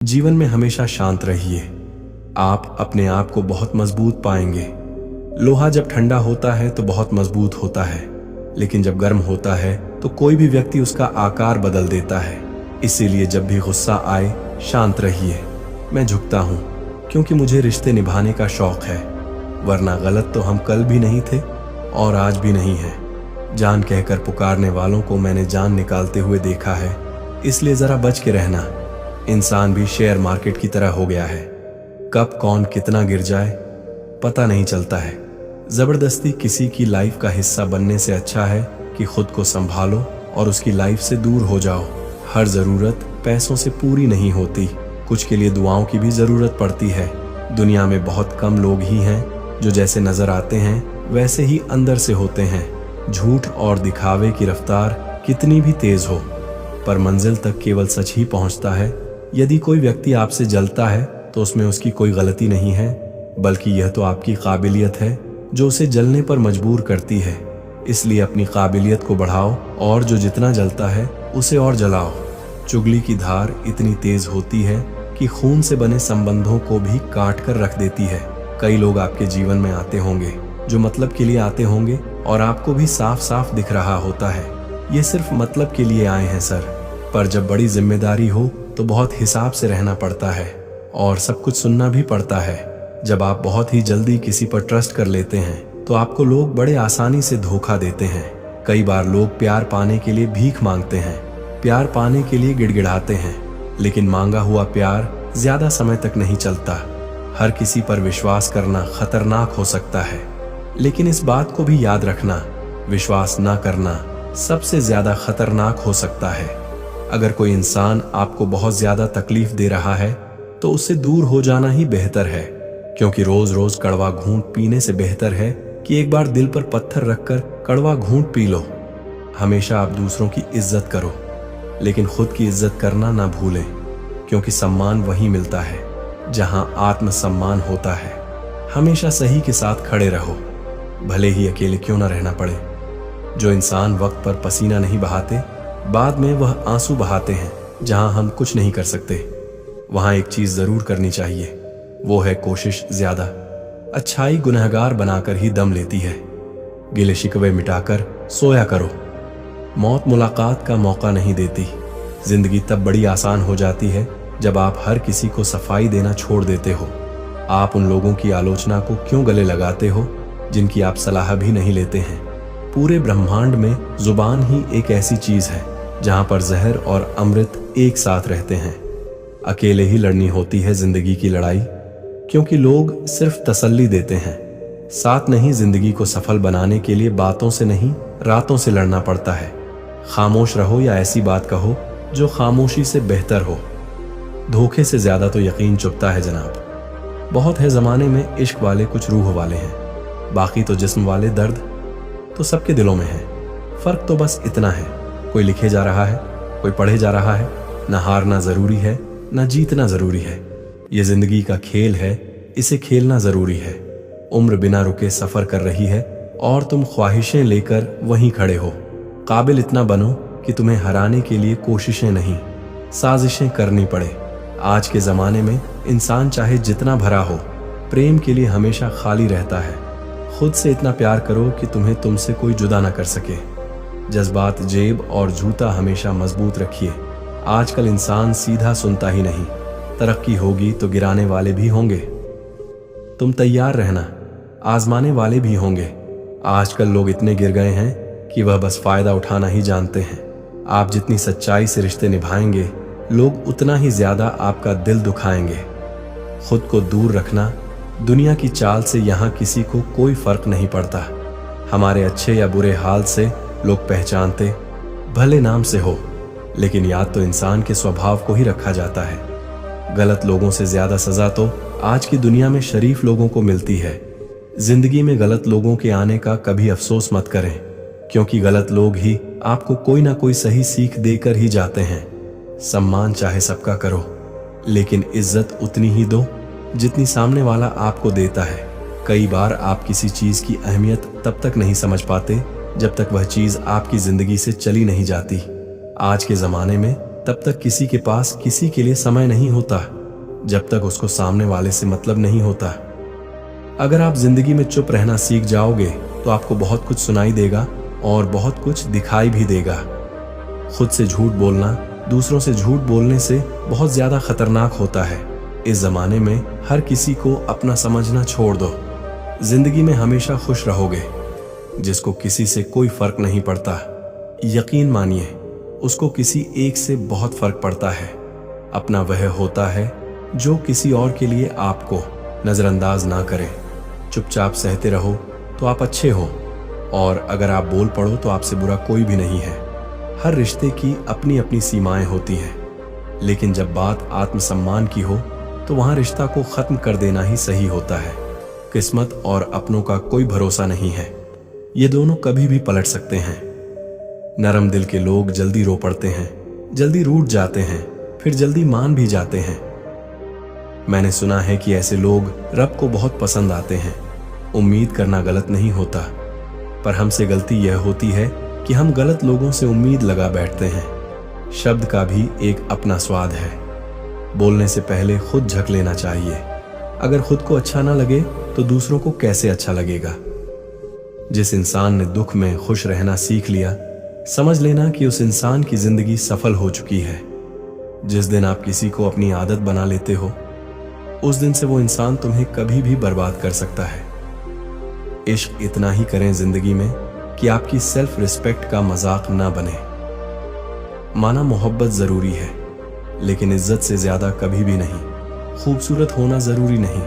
जीवन में हमेशा शांत रहिए। आप अपने आप को बहुत मजबूत पाएंगे। लोहा जब ठंडा होता है तो बहुत मजबूत होता है, लेकिन जब गर्म होता है तो कोई भी व्यक्ति उसका आकार बदल देता है। इसीलिए जब भी गुस्सा आए शांत रहिए। मैं झुकता हूँ क्योंकि मुझे रिश्ते निभाने का शौक है, वरना गलत तो हम कल भी नहीं थे और आज भी नहीं है। जान कहकर पुकारने वालों को मैंने जान निकालते हुए देखा है, इसलिए जरा बच के रहना। इंसान भी शेयर मार्केट की तरह हो गया है, कब कौन कितना गिर जाए पता नहीं चलता है। जबरदस्ती किसी की लाइफ का हिस्सा बनने से अच्छा है कि खुद को संभालो और उसकी लाइफ से दूर हो जाओ। हर जरूरत पैसों से पूरी नहीं होती, कुछ के लिए दुआओं की भी जरूरत पड़ती है। दुनिया में बहुत कम लोग ही हैं जो जैसे नजर आते हैं वैसे ही अंदर से होते हैं। झूठ और दिखावे की रफ्तार कितनी भी तेज हो, पर मंजिल तक केवल सच ही पहुंचता है। यदि कोई व्यक्ति आपसे जलता है तो उसमें उसकी कोई गलती नहीं है, बल्कि यह तो आपकी काबिलियत है जो उसे जलने पर मजबूर करती है। इसलिए अपनी काबिलियत को बढ़ाओ और जो जितना जलता है उसे और जलाओ। चुगली की धार इतनी तेज होती है कि खून से बने संबंधों को भी काट कर रख देती है। कई लोग आपके जीवन में आते होंगे जो मतलब के लिए आते होंगे और आपको भी साफ साफ दिख रहा होता है ये सिर्फ मतलब के लिए आए हैं सर। पर जब बड़ी जिम्मेदारी हो तो बहुत हिसाब से रहना पड़ता है और सब कुछ सुनना भी पड़ता है। जब आप बहुत ही जल्दी किसी पर ट्रस्ट कर लेते हैं तो आपको लोग बड़े आसानी से धोखा देते हैं। कई बार लोग प्यार पाने के लिए भीख मांगते हैं, प्यार पाने के लिए गिड़गिड़ाते हैं, लेकिन मांगा हुआ प्यार ज्यादा समय तक नहीं चलता। हर किसी पर विश्वास करना खतरनाक हो सकता है, लेकिन इस बात को भी याद रखना, विश्वास ना करना सबसे ज्यादा खतरनाक हो सकता है। अगर कोई इंसान आपको बहुत ज्यादा तकलीफ दे रहा है तो उससे दूर हो जाना ही बेहतर है, क्योंकि रोज रोज कड़वा घूंट पीने से बेहतर है कि एक बार दिल पर पत्थर रखकर कड़वा घूंट पी लो। हमेशा आप दूसरों की इज्जत करो, लेकिन खुद की इज्जत करना ना भूलें, क्योंकि सम्मान वहीं मिलता है जहां आत्मसम्मान होता है। हमेशा सही के साथ खड़े रहो, भले ही अकेले क्यों ना रहना पड़े। जो इंसान वक्त पर पसीना नहीं बहाते, बाद में वह आंसू बहाते हैं। जहां हम कुछ नहीं कर सकते वहां एक चीज जरूर करनी चाहिए, वो है कोशिश ज्यादा। अच्छाई गुनहगार बनाकर ही दम लेती है। गिले शिकवे मिटाकर सोया करो। मौत मुलाकात का मौका नहीं देती। जिंदगी तब बड़ी आसान हो जाती है जब आप हर किसी को सफाई देना छोड़ देते हो। आप उन लोगों की आलोचना को क्यों गले लगाते हो जिनकी आप सलाह भी नहीं लेते हैं। पूरे ब्रह्मांड में जुबान ही एक ऐसी चीज है जहां पर जहर और अमृत एक साथ रहते हैं। अकेले ही लड़नी होती है जिंदगी की लड़ाई, क्योंकि लोग सिर्फ तसल्ली देते हैं, साथ नहीं। जिंदगी को सफल बनाने के लिए बातों से नहीं रातों से लड़ना पड़ता है। खामोश रहो या ऐसी बात कहो जो खामोशी से बेहतर हो। धोखे से ज्यादा तो यकीन चुभता है जनाब। बहुत है जमाने में इश्क वाले कुछ रूह वाले हैं, बाकी तो जिस्म वाले दर्द तो सबके दिलों में है। फर्क तो बस इतना है, कोई लिखे जा रहा है, कोई पढ़े जा रहा है। न हारना जरूरी है न जीतना जरूरी है। ये जिंदगी का खेल है, इसे खेलना जरूरी है। उम्र बिना रुके सफर कर रही है और तुम ख्वाहिशें लेकर वहीं खड़े हो। काबिल इतना बनो कि तुम्हें हराने के लिए कोशिशें नहीं साजिशें करनी पड़े। आज के जमाने में इंसान चाहे जितना भरा हो, प्रेम के लिए हमेशा खाली रहता है। खुद से इतना प्यार करो कि तुम्हें तुमसे कोई जुदा ना कर सके। जज्बात जेब और जूता हमेशा मजबूत रखिए। आजकल इंसान सीधा सुनता ही नहीं। तरक्की होगी तो गिराने वाले भी होंगे। तुम तैयार रहना, आजमाने वाले भी होंगे। आजकल लोग इतने गिर गए हैं कि वह बस फायदा उठाना ही जानते हैं। आप जितनी सच्चाई से रिश्ते निभाएंगे, लोग उतना ही ज्यादा आपका दिल दुखाएंगे। खुद को दूर रखना। दुनिया की चाल से यहाँ किसी को कोई फर्क नहीं पड़ता। हमारे अच्छे या बुरे हाल से लोग पहचानते भले नाम से हो, लेकिन याद तो इंसान के स्वभाव को ही रखा जाता है। गलत लोगों से ज्यादा सजा तो आज की दुनिया में शरीफ लोगों को मिलती है। जिंदगी में गलत लोगों के आने का कभी अफसोस मत करें, क्योंकि गलत लोग ही आपको कोई ना कोई सही सीख देकर ही जाते हैं। सम्मान चाहे सबका करो, लेकिन इज्जत उतनी ही दो जितनी सामने वाला आपको देता है। कई बार आप किसी चीज की अहमियत तब तक नहीं समझ पाते जब तक वह चीज आपकी जिंदगी से चली नहीं जाती। आज के जमाने में तब तक किसी के पास किसी के लिए समय नहीं होता, जब तक उसको सामने वाले से मतलब नहीं होता। अगर आप जिंदगी में चुप रहना सीख जाओगे तो आपको बहुत कुछ सुनाई देगा और बहुत कुछ दिखाई भी देगा। खुद से झूठ बोलना दूसरों से झूठ बोलने से बहुत ज्यादा खतरनाक होता है। इस जमाने में हर किसी को अपना समझना छोड़ दो। जिंदगी में हमेशा खुश रहोगे। जिसको किसी से कोई फर्क नहीं पड़ता, यकीन मानिए उसको किसी एक से बहुत फर्क पड़ता है। अपना वह होता है जो किसी और के लिए आपको नजरअंदाज ना करे। चुपचाप सहते रहो तो आप अच्छे हो, और अगर आप बोल पड़ो तो आपसे बुरा कोई भी नहीं है। हर रिश्ते की अपनी अपनी सीमाएं होती हैं, लेकिन जब बात आत्मसम्मान की हो तो वहां रिश्ता को खत्म कर देना ही सही होता है। किस्मत और अपनों का कोई भरोसा नहीं है, ये दोनों कभी भी पलट सकते हैं। नरम दिल के लोग जल्दी रो पड़ते हैं, जल्दी रूठ जाते हैं, फिर जल्दी मान भी जाते हैं। मैंने सुना है कि ऐसे लोग रब को बहुत पसंद आते हैं। उम्मीद करना गलत नहीं होता, पर हमसे गलती यह होती है कि हम गलत लोगों से उम्मीद लगा बैठते हैं। शब्द का भी एक अपना स्वाद है। बोलने से पहले खुद झक लेना चाहिए। अगर खुद को अच्छा ना लगे तो दूसरों को कैसे अच्छा लगेगा। जिस इंसान ने दुख में खुश रहना सीख लिया, समझ लेना कि उस इंसान की जिंदगी सफल हो चुकी है। जिस दिन आप किसी को अपनी आदत बना लेते हो, उस दिन से वो इंसान तुम्हें कभी भी बर्बाद कर सकता है। इश्क इतना ही करें जिंदगी में कि आपकी सेल्फ रिस्पेक्ट का मजाक ना बने। माना मोहब्बत जरूरी है, लेकिन इज्जत से ज्यादा कभी भी नहीं। खूबसूरत होना जरूरी नहीं,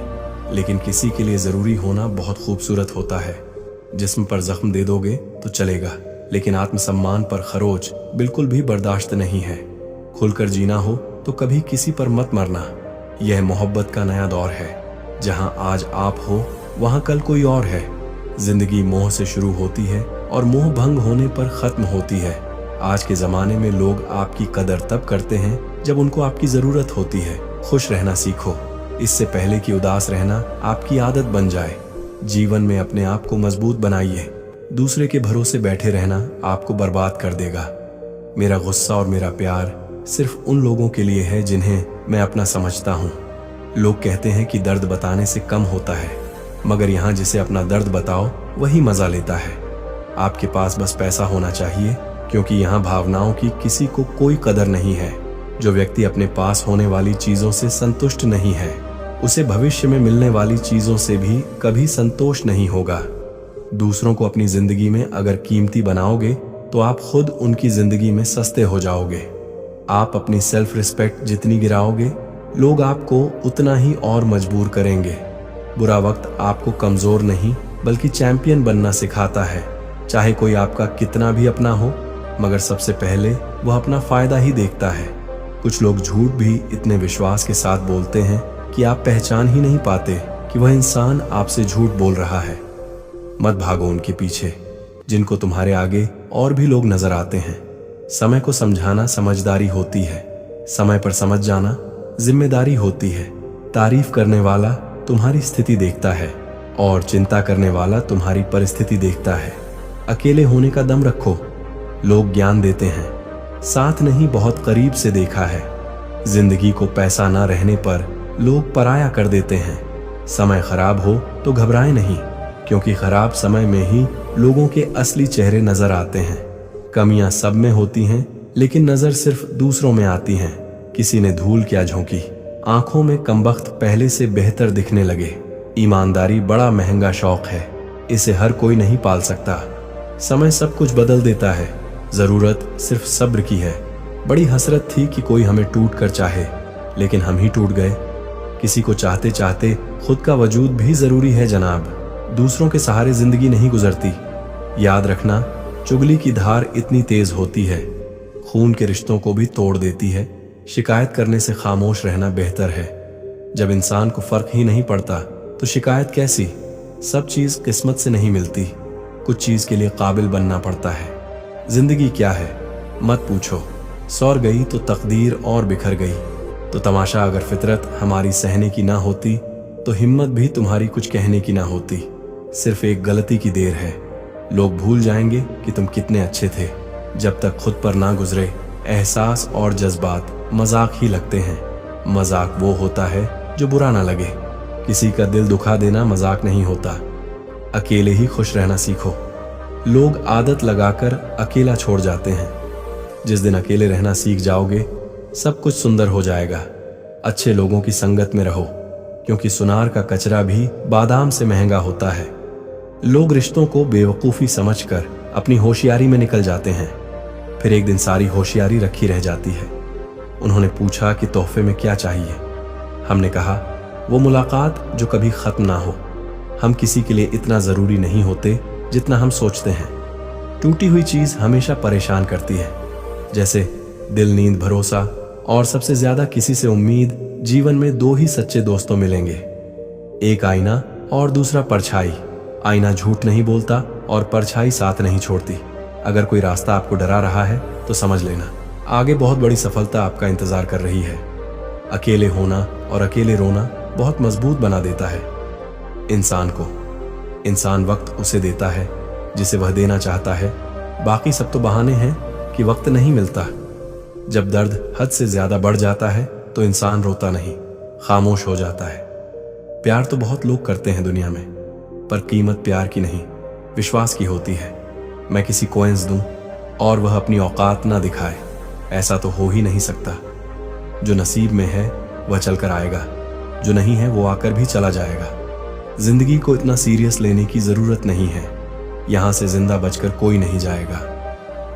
लेकिन किसी के लिए जरूरी होना बहुत खूबसूरत होता है। जिस्म पर जख्म दे दोगे तो चलेगा, लेकिन आत्मसम्मान पर खरोच बिल्कुल भी बर्दाश्त नहीं है। खुलकर जीना हो तो कभी किसी पर मत मरना। यह मोहब्बत का नया दौर है। जहां आज आप हो वहां कल कोई और है। जिंदगी मोह से शुरू होती है और मोह भंग होने पर खत्म होती है। आज के जमाने में लोग आपकी कदर तब करते हैं जब उनको आपकी जरूरत होती है। खुश रहना सीखो, इससे पहले कि उदास रहना आपकी आदत बन जाए। जीवन में अपने आप को मजबूत बनाइए। दूसरे के भरोसे बैठे रहना आपको बर्बाद कर देगा। मेरा गुस्सा और मेरा प्यार सिर्फ उन लोगों के लिए है जिन्हें मैं अपना समझता हूँ। लोग कहते हैं कि दर्द बताने से कम होता है, मगर यहाँ जिसे अपना दर्द बताओ वही मजा लेता है। आपके पास बस पैसा होना चाहिए, क्योंकि यहाँ भावनाओं की किसी को कोई कदर नहीं है। जो व्यक्ति अपने पास होने वाली चीजों से संतुष्ट नहीं है, उसे भविष्य में मिलने वाली चीजों से भी कभी संतोष नहीं होगा। दूसरों को अपनी जिंदगी में अगर कीमती बनाओगे तो आप खुद उनकी जिंदगी में सस्ते हो जाओगे। आप अपनी सेल्फ रिस्पेक्ट जितनी गिराओगे, लोग आपको उतना ही और मजबूर करेंगे। बुरा वक्त आपको कमजोर नहीं बल्कि चैंपियन बनना सिखाता है। चाहे कोई आपका कितना भी अपना हो, मगर सबसे पहले वह अपना फायदा ही देखता है। कुछ लोग झूठ भी इतने विश्वास के साथ बोलते हैं कि आप पहचान ही नहीं पाते कि वह इंसान आपसे झूठ बोल रहा है। मत भागो उनके पीछे, जिनको तुम्हारे आगे और भी लोग नजर आते हैं। समय को समझाना समझदारी होती है। समय पर समझ जाना जिम्मेदारी होती है। तारीफ करने वाला तुम्हारी स्थिति देखता है और चिंता करने वाला तुम्हारी परिस्थिति देखता है। अकेले होने का दम रखो। लोग ज्ञान देते हैं, साथ नहीं बहुत करीब से देखा है। जिंदगी को पैसा ना रहने पर लोग पराया कर देते हैं। समय खराब हो तो घबराए नहीं, क्योंकि खराब समय में ही लोगों के असली चेहरे नजर आते हैं। कमियां सब में होती हैं, लेकिन नजर सिर्फ दूसरों में आती हैं। किसी ने धूल क्या झोंकी, आंखों में कमबख्त पहले से बेहतर दिखने लगे। ईमानदारी बड़ा महंगा शौक है, इसे हर कोई नहीं पाल सकता। समय सब कुछ बदल देता है, जरूरत सिर्फ सब्र की है। बड़ी हसरत थी कि कोई हमें टूट कर चाहे, लेकिन हम ही टूट गए। किसी को चाहते चाहते खुद का वजूद भी जरूरी है जनाब। दूसरों के सहारे जिंदगी नहीं गुजरती। याद रखना, चुगली की धार इतनी तेज होती है, खून के रिश्तों को भी तोड़ देती है। शिकायत करने से खामोश रहना बेहतर है। जब इंसान को फर्क ही नहीं पड़ता तो शिकायत कैसी। सब चीज किस्मत से नहीं मिलती, कुछ चीज के लिए काबिल बनना पड़ता है। जिंदगी क्या है मत पूछो, सौर गई तो तकदीर और बिखर गई। तो तमाशा अगर फितरत हमारी सहने की ना होती, तो हिम्मत भी तुम्हारी कुछ कहने की ना होती। सिर्फ एक गलती की देर है। लोग भूल जाएंगे कि तुम कितने अच्छे थे। जब तक खुद पर ना गुजरे एहसास और जज्बात मजाक ही लगते हैं। मजाक वो होता है जो बुरा ना लगे। किसी का दिल दुखा देना मजाक नहीं होता। अकेले ही खुश रहना सीखो। लोग आदत लगाकर अकेला छोड़ जाते हैं। जिस दिन अकेले रहना सीख जाओगे, सब कुछ सुंदर हो जाएगा। अच्छे लोगों की संगत में रहो, क्योंकि सुनार का कचरा भी बादाम से महंगा होता है। लोग रिश्तों को बेवकूफ़ी समझकर अपनी होशियारी में निकल जाते हैं। फिर एक दिन सारी होशियारी रखी रह जाती है। उन्होंने पूछा कि तोहफे में क्या चाहिए। हमने कहा, वो मुलाकात जो कभी खत्म ना हो। हम किसी के लिए इतना ज़रूरी नहीं होते जितना हम सोचते हैं। टूटी हुई चीज़ हमेशा परेशान करती है, जैसे दिल, नींद, भरोसा और सबसे ज्यादा किसी से उम्मीद। जीवन में दो ही सच्चे दोस्तों मिलेंगे, एक आईना और दूसरा परछाई। आईना झूठ नहीं बोलता और परछाई साथ नहीं छोड़ती। अगर कोई रास्ता आपको डरा रहा है तो समझ लेना, आगे बहुत बड़ी सफलता आपका इंतजार कर रही है। अकेले होना और अकेले रोना बहुत मजबूत बना देता है इंसान को। इंसान वक्त उसे देता है जिसे वह देना चाहता है। बाकी सब तो बहाने हैं कि वक्त नहीं मिलता। जब दर्द हद से ज्यादा बढ़ जाता है तो इंसान रोता नहीं, खामोश हो जाता है। प्यार तो बहुत लोग करते हैं दुनिया में, पर कीमत प्यार की नहीं, विश्वास की होती है। मैं किसी को कोइंस दूं और वह अपनी औकात ना दिखाए, ऐसा तो हो ही नहीं सकता। जो नसीब में है वह चलकर आएगा, जो नहीं है वो आकर भी चला जाएगा। जिंदगी को इतना सीरियस लेने की जरूरत नहीं है। यहां से जिंदा बचकर कोई नहीं जाएगा।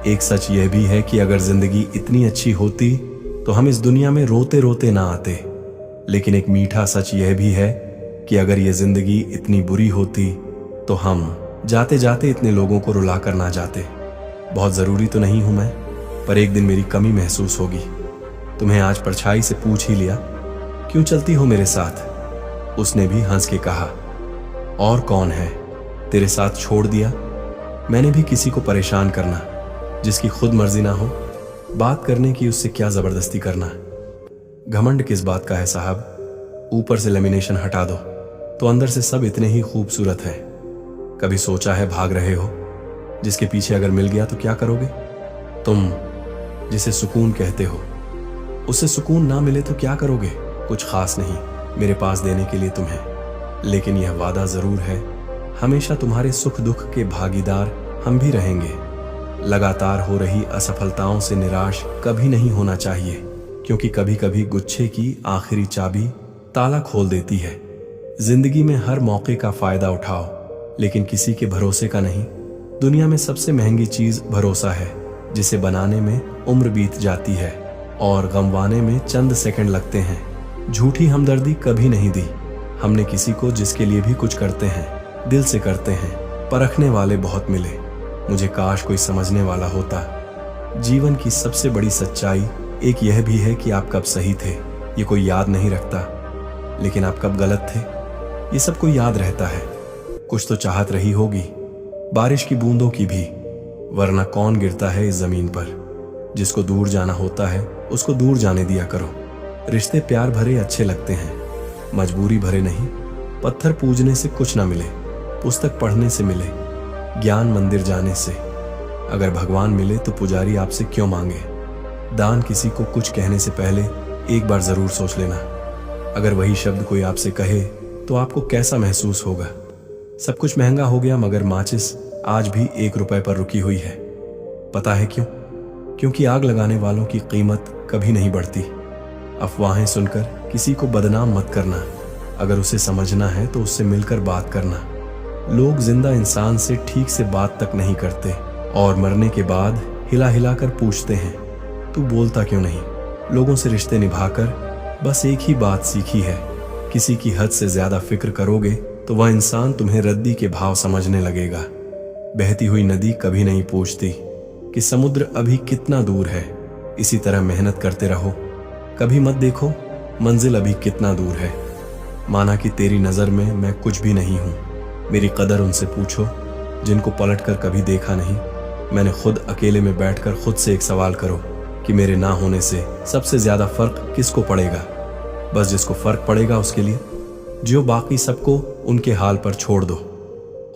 एक सच यह भी है कि अगर जिंदगी इतनी अच्छी होती तो हम इस दुनिया में रोते रोते ना आते। लेकिन एक मीठा सच यह भी है कि अगर ये जिंदगी इतनी बुरी होती तो हम जाते जाते इतने लोगों को रुला कर ना जाते। बहुत जरूरी तो नहीं हूं मैं, पर एक दिन मेरी कमी महसूस होगी। तुम्हें आज परछाई से पूछ ही लिया, क्यों चलती हो मेरे साथ? उसने भी हंस के कहा, और कौन है, तेरे साथ छोड़ दिया। मैंने भी किसी को परेशान करना जिसकी खुद मर्जी ना हो। बात करने की उससे क्या जबरदस्ती करना। घमंड किस बात का है साहब? ऊपर से लेमिनेशन हटा दो तो अंदर से सब इतने ही खूबसूरत है। कभी सोचा है भाग रहे हो, जिसके पीछे अगर मिल गया तो क्या करोगे? तुम जिसे सुकून कहते हो, उससे सुकून ना मिले तो क्या करोगे? कुछ खास नहीं मेरे पास देने के लिए तुम्हें, लेकिन यह वादा जरूर है, हमेशा तुम्हारे सुख दुख के भागीदार हम भी रहेंगे। लगातार हो रही असफलताओं से निराश कभी नहीं होना चाहिए, क्योंकि कभी कभी गुच्छे की आखिरी चाबी ताला खोल देती है। जिंदगी में हर मौके का फायदा उठाओ, लेकिन किसी के भरोसे का नहीं। दुनिया में सबसे महंगी चीज भरोसा है, जिसे बनाने में उम्र बीत जाती है और गंवाने में चंद सेकंड लगते हैं। झूठी हमदर्दी कभी नहीं दी हमने किसी को, जिसके लिए भी कुछ करते हैं दिल से करते हैं। परखने वाले बहुत मिले, मुझे काश कोई समझने वाला होता। जीवन की सबसे बड़ी सच्चाई एक यह भी है कि आप कब सही थे ये कोई याद नहीं रखता, लेकिन आप कब गलत थे ये सबको याद रहता है। कुछ तो चाहत रही होगी, बारिश की बूंदों की भी, वरना कौन गिरता है इस जमीन पर। जिसको दूर जाना होता है उसको दूर जाने दिया करो। रिश्ते प्यार भरे अच्छे लगते हैं, मजबूरी भरे नहीं। पत्थर पूजने से कुछ ना मिले, पुस्तक पढ़ने से मिले, ज्ञान मंदिर जाने से। अगर भगवान मिले तो पुजारी आपसे क्यों मांगे? दान किसी को कुछ कहने से पहले एक बार जरूर सोच लेना। अगर वही शब्द कोई आपसे कहे तो आपको कैसा महसूस होगा? सब कुछ महंगा हो गया मगर माचिस आज भी 1 रुपए पर रुकी हुई है। पता है क्यों? क्योंकि आग लगाने वालों की कीमत कभी नहीं बढ़ती। अफवाहें सुनकर किसी को बदनाम मत करना। अगर उसे समझना है तो उससे मिलकर बात करना। लोग जिंदा इंसान से ठीक से बात तक नहीं करते और मरने के बाद हिला हिला कर पूछते हैं, तू बोलता क्यों नहीं? लोगों से रिश्ते निभाकर बस एक ही बात सीखी है, किसी की हद से ज्यादा फिक्र करोगे तो वह इंसान तुम्हें रद्दी के भाव समझने लगेगा। बहती हुई नदी कभी नहीं पूछती कि समुद्र अभी कितना दूर है। इसी तरह मेहनत करते रहो, कभी मत देखो मंजिल अभी कितना दूर है। माना कि तेरी नजर में मैं कुछ भी नहीं हूं, मेरी कदर उनसे पूछो जिनको पलटकर कभी देखा नहीं। मैंने खुद अकेले में बैठकर खुद से एक सवाल करो कि मेरे ना होने से सबसे ज्यादा फर्क किसको पड़ेगा? बस जिसको फर्क पड़ेगा उसके लिए। जो बाकी सबको उनके हाल पर छोड़ दो।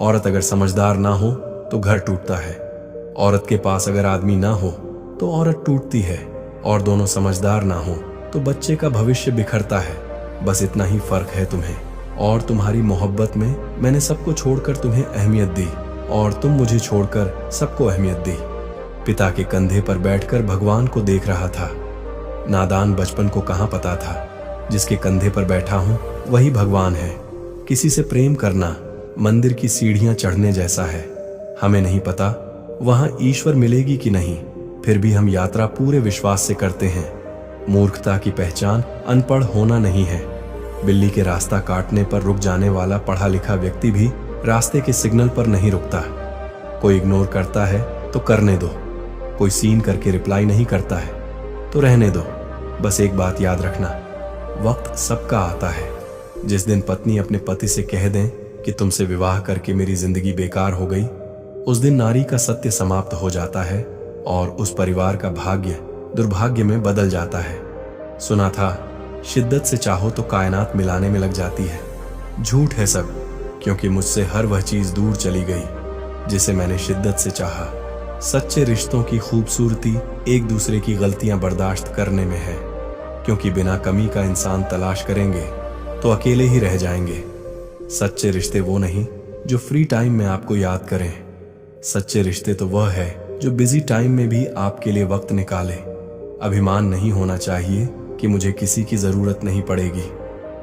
औरत अगर समझदार ना हो तो घर टूटता है, औरत के पास अगर आदमी ना हो तो औरत टूटती है, और दोनों समझदार ना हो तो बच्चे का भविष्य बिखरता है। बस इतना ही फर्क है तुम्हें और तुम्हारी मोहब्बत में। मैंने सबको छोड़कर तुम्हें अहमियत दी और तुम मुझे छोड़कर सबको अहमियत दी। पिता के कंधे पर बैठकर भगवान को देख रहा था। नादान बचपन को कहाँ पता था, जिसके कंधे पर बैठा हूँ वही भगवान है। किसी से प्रेम करना मंदिर की सीढ़ियां चढ़ने जैसा है। हमें नहीं पता वहां ईश्वर मिलेगी कि नहीं, फिर भी हम यात्रा पूरे विश्वास से करते हैं। मूर्खता की पहचान अनपढ़ होना नहीं है। बिल्ली के रास्ता काटने पर रुक जाने वाला पढ़ा लिखा व्यक्ति भी रास्ते के सिग्नल पर नहीं रुकता। कोई इग्नोर करता है तो करने दो, कोई सीन करके रिप्लाई नहीं करता है तो रहने दो। बस एक बात याद रखना, वक्त सबका आता है। जिस दिन पत्नी अपने पति से कह दें कि तुमसे विवाह करके मेरी जिंदगी बेकार हो गई, उस दिन नारी का सत्य समाप्त हो जाता है और उस परिवार का भाग्य दुर्भाग्य में बदल जाता है। सुना था शिद्दत से चाहो तो कायनात मिलाने में लग जाती है। झूठ है सब, क्योंकि मुझसे हर वह चीज दूर चली गई जिसे मैंने शिद्दत से चाहा। सच्चे रिश्तों की खूबसूरती एक दूसरे की गलतियां बर्दाश्त करने में है, क्योंकि बिना कमी का इंसान तलाश करेंगे तो अकेले ही रह जाएंगे। सच्चे रिश्ते वो नहीं जो फ्री टाइम में आपको याद करें। सच्चे रिश्ते तो वह है जो बिजी टाइम में भी आपके लिए वक्त निकाले। अभिमान नहीं होना चाहिए कि मुझे किसी की जरूरत नहीं पड़ेगी,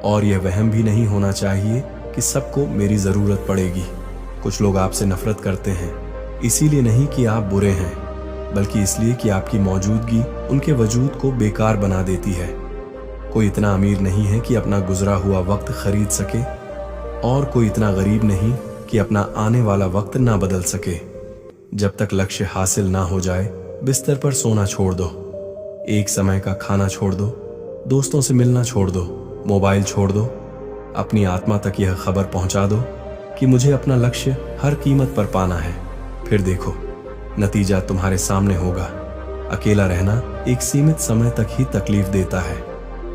और यह वहम भी नहीं होना चाहिए कि सबको मेरी जरूरत पड़ेगी। कुछ लोग आपसे नफरत करते हैं, इसीलिए नहीं कि आप बुरे हैं, बल्कि इसलिए कि आपकी मौजूदगी उनके वजूद को बेकार बना देती है। कोई इतना अमीर नहीं है कि अपना गुजरा हुआ वक्त खरीद सके, और कोई इतना गरीब नहीं कि अपना आने वाला वक्त ना बदल सके। जब तक लक्ष्य हासिल ना हो जाए, बिस्तर पर सोना छोड़ दो, एक समय का खाना छोड़ दो, दोस्तों से मिलना छोड़ दो, मोबाइल छोड़ दो। अपनी आत्मा तक यह खबर पहुंचा दो कि मुझे अपना लक्ष्य हर कीमत पर पाना है। फिर देखो, नतीजा तुम्हारे सामने होगा। अकेला रहना एक सीमित समय तक ही तकलीफ देता है,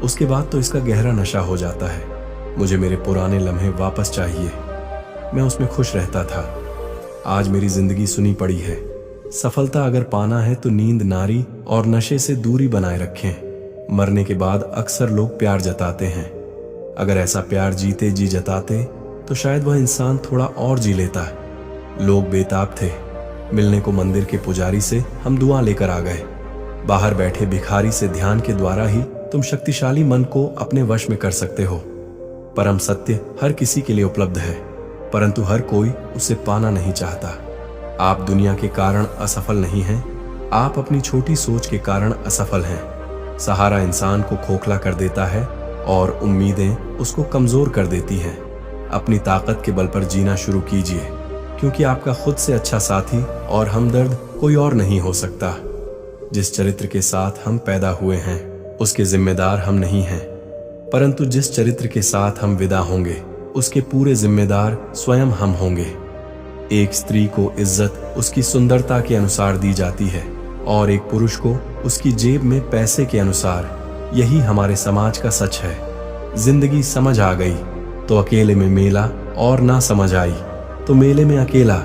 उसके बाद तो इसका गहरा नशा हो जाता है। मुझे मेरे पुराने लम्हे वापस चाहिए, मैं उसमें खुश रहता था। आज मेरी जिंदगी सुनी पड़ी है। सफलता अगर पाना है तो नींद, नारी और नशे से दूरी बनाए रखें। मरने के बाद अक्सर लोग प्यार जताते हैं। अगर ऐसा प्यार जीते जी जताते तो शायद वह इंसान थोड़ा और जी लेता। लोग बेताब थे। मिलने को मंदिर के पुजारी से हम दुआ लेकर आ गए। बाहर बैठे भिखारी से ध्यान के द्वारा ही तुम शक्तिशाली मन को अपने वश में कर सकते हो। परम सत्य हर किसी के लिए उपलब्ध है, परंतु हर कोई उसे पाना नहीं चाहता। आप दुनिया के कारण असफल नहीं हैं, आप अपनी छोटी सोच के कारण असफल हैं। सहारा इंसान को खोखला कर देता है और उम्मीदें उसको कमजोर कर देती हैं। अपनी ताकत के बल पर जीना शुरू कीजिए, क्योंकि आपका खुद से अच्छा साथी और हमदर्द कोई और नहीं हो सकता। जिस चरित्र के साथ हम पैदा हुए हैं उसके जिम्मेदार हम नहीं हैं, परंतु जिस चरित्र के साथ हम विदा होंगे उसके पूरे जिम्मेदार स्वयं हम होंगे। एक स्त्री को इज्जत उसकी सुंदरता के अनुसार दी जाती है और एक पुरुष को उसकी जेब में पैसे के अनुसार। यही हमारे समाज का सच है। जिंदगी समझ आ गई तो अकेले में मेला, और ना समझ आई तो मेले में अकेला।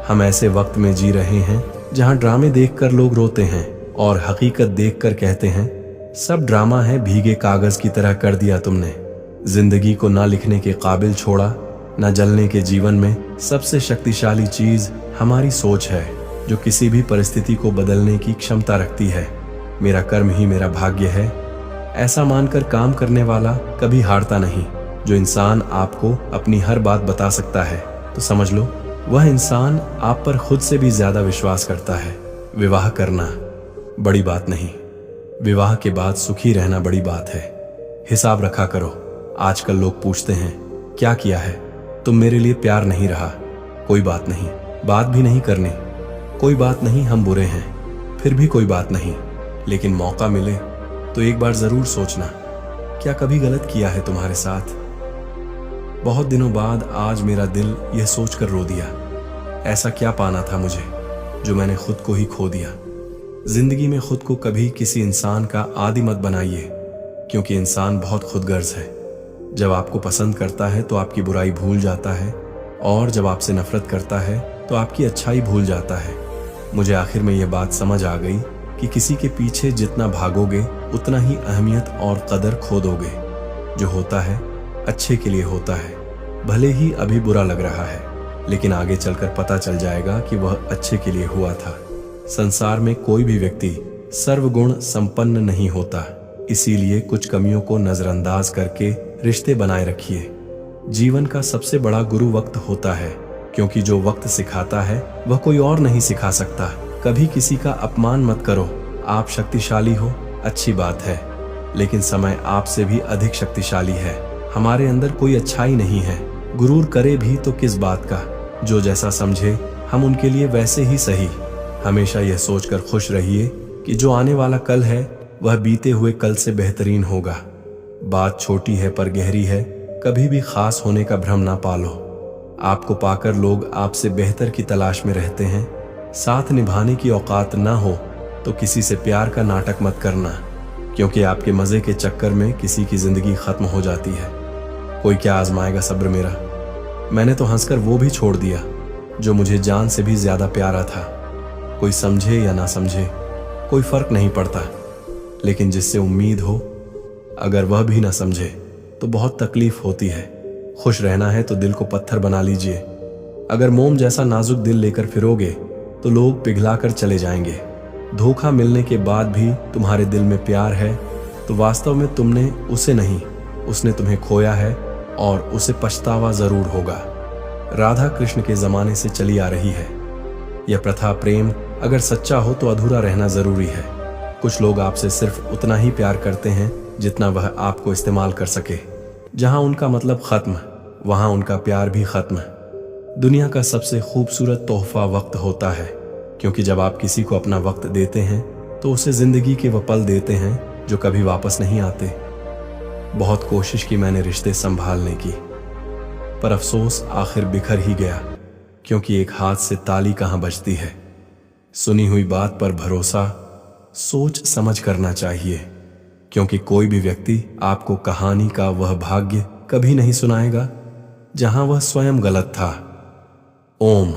हम ऐसे वक्त में जी रहे हैं जहां ड्रामे देखकर लोग रोते हैं और हकीकत देखकर कहते हैं सब ड्रामा है, भीगे कागज की तरह कर दिया तुमने। जिंदगी को ना लिखने के काबिल छोड़ा, ना जलने के जीवन में। सबसे शक्तिशाली चीज हमारी सोच है, जो किसी भी परिस्थिति को बदलने की क्षमता रखती है। मेरा कर्म ही मेरा भाग्य है, ऐसा मानकर काम करने वाला कभी हारता नहीं। जो इंसान आपको अपनी हर बात बता सकता है तो समझ लो वह इंसान आप पर खुद से भी ज्यादा विश्वास करता है। विवाह करना बड़ी बात नहीं, विवाह के बाद सुखी रहना बड़ी बात है। हिसाब रखा करो। आजकल लोग पूछते हैं क्या किया है, तुम मेरे लिए प्यार नहीं रहा। कोई बात नहीं, बात भी नहीं करनी। कोई बात नहीं, हम बुरे हैं, फिर भी कोई बात नहीं। लेकिन मौका मिले तो एक बार जरूर सोचना, क्या कभी गलत किया है तुम्हारे साथ। बहुत दिनों बाद आज मेरा दिल यह सोचकर रो दिया, ऐसा क्या पाना था मुझे जो मैंने खुद को ही खो दिया। जिंदगी में खुद को कभी किसी इंसान का आदी मत बनाइए, क्योंकि इंसान बहुत खुदगर्ज है। जब आपको पसंद करता है तो आपकी बुराई भूल जाता है, और जब आपसे नफरत करता है तो आपकी अच्छाई भूल जाता है। मुझे आखिर में यह बात समझ आ गई कि किसी के पीछे जितना भागोगे उतना ही अहमियत और कदर खो दोगे। जो होता है अच्छे के लिए होता है, भले ही अभी बुरा लग रहा है, लेकिन आगे चलकर पता चल जाएगा कि वह अच्छे के लिए हुआ था। संसार में कोई भी व्यक्ति सर्वगुण संपन्न नहीं होता, इसीलिए कुछ कमियों को नजरअंदाज करके रिश्ते बनाए रखिए। जीवन का सबसे बड़ा गुरु वक्त होता है, क्योंकि जो वक्त सिखाता है वह कोई और नहीं सिखा सकता। कभी किसी का अपमान मत करो। आप शक्तिशाली हो, अच्छी बात है, लेकिन समय आपसे भी अधिक शक्तिशाली है। हमारे अंदर कोई अच्छाई नहीं है। गुरूर करे भी तो किस बात का। जो जैसा समझे हम उनके लिए वैसे ही सही। हमेशा यह सोचकर खुश रहिए कि जो आने वाला कल है वह बीते हुए कल से बेहतरीन होगा। बात छोटी है पर गहरी है, कभी भी खास होने का भ्रम ना पालो। आपको पाकर लोग आपसे बेहतर की तलाश में रहते हैं। साथ निभाने की औकात ना हो तो किसी से प्यार का नाटक मत करना, क्योंकि आपके मजे के चक्कर में किसी की जिंदगी खत्म हो जाती है। कोई क्या आजमाएगा सब्र मेरा। मैंने तो हंसकर वो भी छोड़ दिया जो मुझे जान से भी ज्यादा प्यारा था। कोई समझे या ना समझे कोई फर्क नहीं पड़ता, लेकिन जिससे उम्मीद हो अगर वह भी ना समझे तो बहुत तकलीफ होती है। खुश रहना है तो दिल को पत्थर बना लीजिए। अगर मोम जैसा नाजुक दिल लेकर फिरोगे तो लोग पिघलाकर चले जाएंगे। धोखा मिलने के बाद भी तुम्हारे दिल में प्यार है तो वास्तव में तुमने उसे नहीं, उसने तुम्हें खोया है और उसे पछतावा जरूर होगा। राधा कृष्ण के जमाने से चली आ रही है यह प्रथा। प्रेम अगर सच्चा हो तो अधूरा रहना जरूरी है। कुछ लोग आपसे सिर्फ उतना ही प्यार करते हैं जितना वह आपको इस्तेमाल कर सके। जहां उनका मतलब खत्म, वहां उनका प्यार भी खत्म। दुनिया का सबसे खूबसूरत तोहफा वक्त होता है, क्योंकि जब आप किसी को अपना वक्त देते हैं तो उसे जिंदगी के वो पल देते हैं जो कभी वापस नहीं आते। बहुत कोशिश की मैंने रिश्ते संभालने की, पर अफसोस आखिर बिखर ही गया, क्योंकि एक हाथ से ताली कहां बजती है। सुनी हुई बात पर भरोसा सोच समझ करना चाहिए, क्योंकि कोई भी व्यक्ति आपको कहानी का वह भाग्य कभी नहीं सुनाएगा जहां वह स्वयं गलत था। ओम।